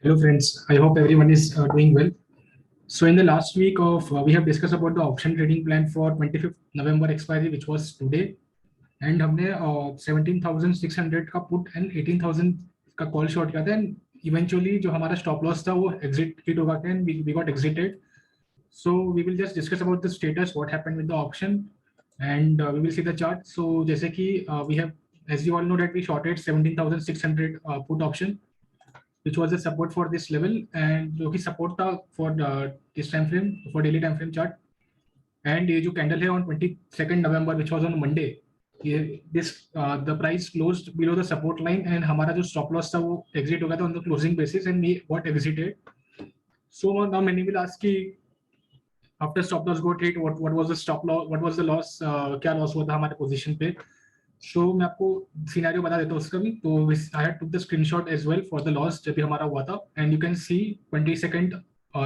Hello friends, I hope everyone is doing well. So in the last week of we have discussed about the option trading plan for 25th November expiry which was today and हमने 17,600 का put and 18,000 का call short किया था and eventually जो हमारा stop loss था वो exit hit होगा and we got exited. So we will just discuss about the status, what happened with the option and we will see the chart. So जैसे कि we have, as you all know that we shorted 17,600 put option which was the support for this level and जो कि support था for this time frame for daily time frame chart and ये जो candle है on 22nd November which was on Monday ये this the price closed below the support line and हमारा जो stop loss था वो exit हो गया था on the closing basis and we got exited. So now many will ask कि after stop loss got hit what was the stop loss, what was the loss, क्या loss हुआ था हमारे position पे. So मैं आपको सिनेरियो बता देता हूँ उसका भी. तो I had took the screenshot as well for the loss जब भी हमारा हुआ था and you can see 22nd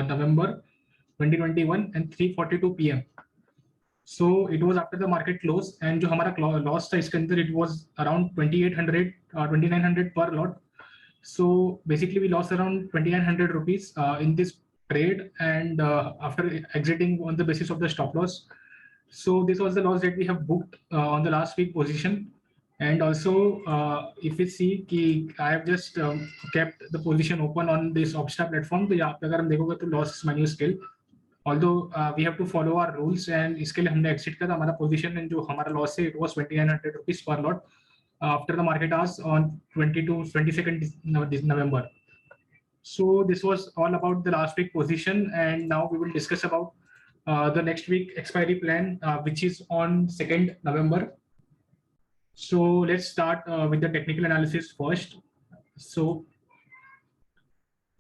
November 2021 and 3:42 PM. So it was after the market close and जो हमारा loss था इसके अंदर it was around 2800 2900 per lot. So basically we lost around 2900 rupees in this trade and after exiting on the basis of the stop loss. So this was the loss that we have booked on the last week position. And also if we see कि I have just kept the position open on this Opstar platform, तो यहाँ पे अगर हम देखोगे तो loss is minuscule. Although we have to follow our rules and इसके लिए हमने exit किया था हमारा position and जो हमारा loss है it was 2900 rupees per lot after the market hours on 22nd November. So this was all about the last week position and now we will discuss about the next week expiry plan which is on 2nd November. So let's start with the technical analysis first. So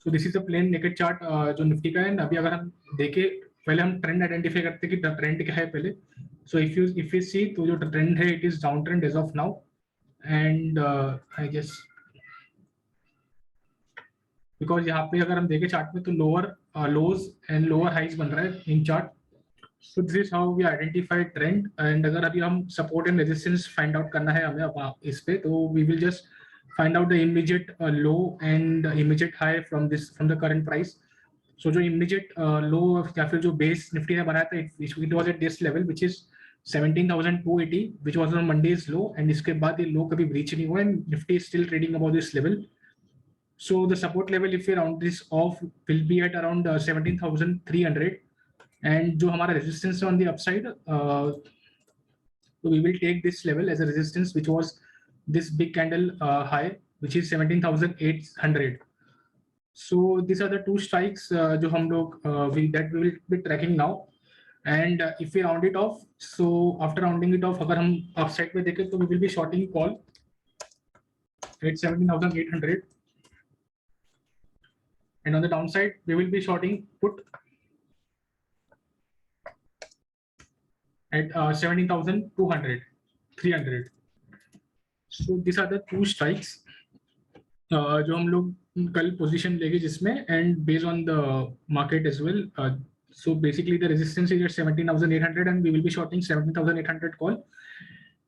this is a plain naked chart जो Nifty का है. अभी अगर हम देखें पहले हम trend identify करते हैं कि ट्रेंड क्या है पहले. So if you see तो जो ट्रेंड है it is downtrend as of now and I guess because यहाँ पे अगर हम देखें चार्ट में तो lower lows and lower highs बन रहा है in chart. So this is how we identify trend and अगर अभी हम support and resistance find out करना है हमें इस पे तो we will just find out the immediate low and immediate high from the current price. So जो immediate low या फिर जो base निफ्टी ने बनाया था it was at this level which is 17,280 which was on Monday's low and इसके बाद ये low कभी breach नहीं हुआ and Nifty is still trading above this level. So the support level if we round this off will be at around 17,300 and जो हमारा resistance on the upside so we will take this level as a resistance which was this big candle high which is 17,800. So these are the two strikes जो हम लोग that we will be tracking now and if we round it off so after rounding it off अगर हम upside पे देखें तो we will be shorting call at 17,800 and on the downside we will be shorting put at 17,200 300. So these are the two strikes जो हम लोग कल position लेंगे जिसमें and based on the market as well. So basically the resistance is at 17,800 and we will be shorting 17,800 call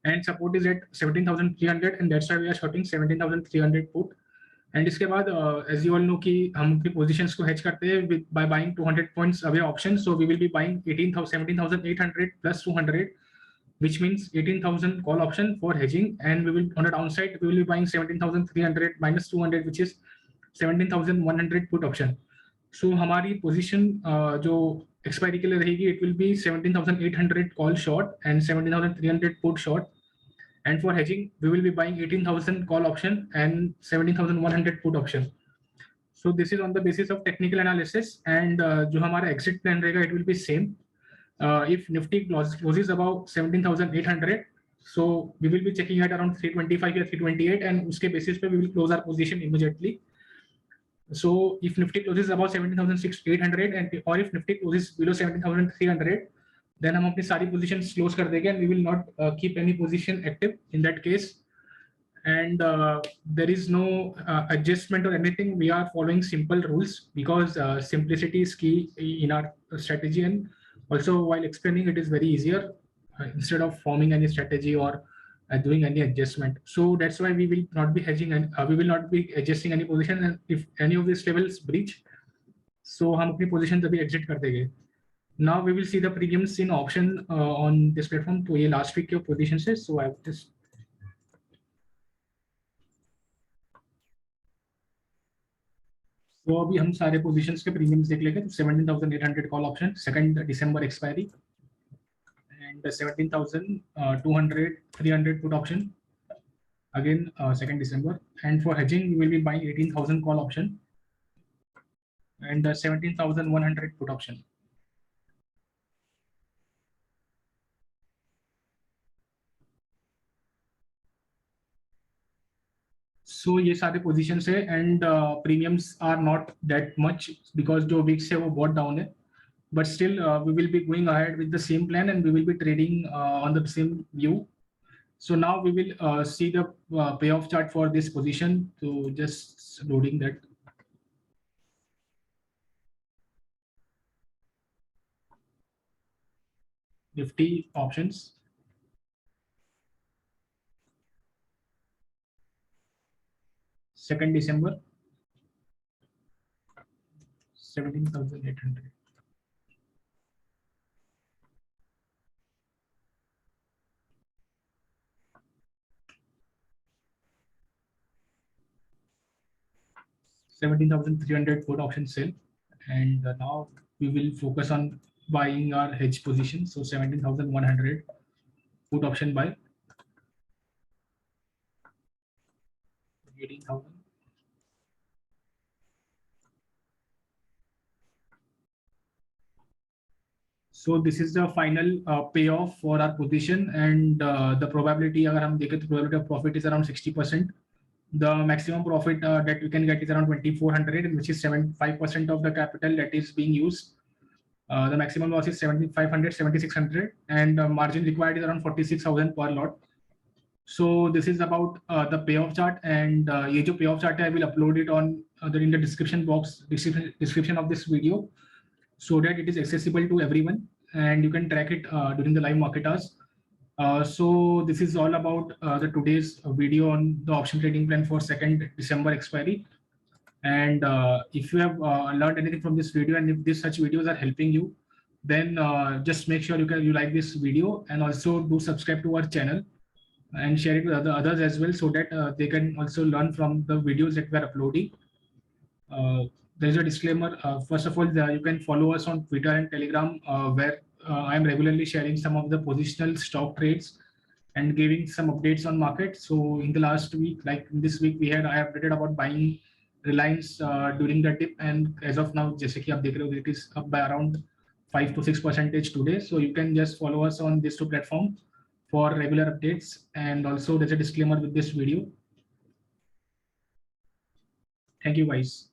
and support is at 17,300 and that's why we are shorting 17,300 put. And इसके बाद as you all know कि हम अपनी positions को hedge करते हैं by buying 200 points away options. So we will be buying 17,800 plus 200 which means 18,000 call option for hedging and we will on the downside we will be buying 17,300 minus 200 which is 17,100 put option. So हमारी position जो expiry के लिए रहेगी it will be 17,800 call short and 17,300 put short. And for hedging, we will be buying 18,000 call option and 17,100 put option. So this is on the basis of technical analysis and जो हमारा exit plan रहेगा it will be same. If Nifty closes above 17,800, so we will be checking at around 325 or 328 and उसके basis पे we will close our position immediately. So if Nifty closes above 17,800 and or if Nifty closes below 17,300, then हम अपनी सारी positions close कर देंगे and we will not keep any position active in that case. And there is no adjustment or anything. We are following simple rules because simplicity is key in our strategy and also while explaining it is very easier instead of forming any strategy or doing any adjustment. So that's why we will not be hedging and we will not be adjusting any position. And if any of these levels breach, so हम अपनी position तभी exit कर देंगे. Now we will see the premiums in option on this platform. तो ये last week के position से, so I will just तो अभी हम सारे positions के premiums देख लेंगे. 17,800 call option, 2nd December expiry, and 17,200 300 put option. Again, 2nd December. And for hedging, we will be buying 18,000 call option and 17,100 put option. So ये सारे positions है and premiums are not that much because जो weeks है वो बहुत down है. But still, we will be going ahead with the same plan and we will be trading on the same view. So now we will see the payoff chart for this position. So just loading that. Nifty options. Second December, 17,800. $17,300 put option sale, and now we will focus on buying our hedge position. So 17,100 put option buy, 18,000. So this is the final payoff for our position, and the probability, अगर हम देखें तो probability of profit is around 60%. The maximum profit that we can get is around 2,400, which is 75% of the capital that is being used. The maximum loss is 7,500, 7,600, and margin required is around 46,000 per lot. So this is about the payoff chart, and ये जो payoff chart है, I will upload it on in the description box, description of this video, so that it is accessible to everyone and you can track it during the live market hours. So this is all about the today's video on the option trading plan for 2nd December expiry. And if you have learned anything from this video, and if these such videos are helping you, then just make sure you like this video, and also do subscribe to our channel and share it with others as well, so that they can also learn from the videos that we are uploading. There's a disclaimer. First of all, you can follow us on Twitter and Telegram, where I'm regularly sharing some of the positional stock trades and giving some updates on market. So in the last week, like this week, I updated about buying Reliance during the dip, and as of now, जैसे कि आप देख रहे हो, it is up by around 5 to 6% today. So you can just follow us on these two platforms for regular updates. And also there's a disclaimer with this video. Thank you guys.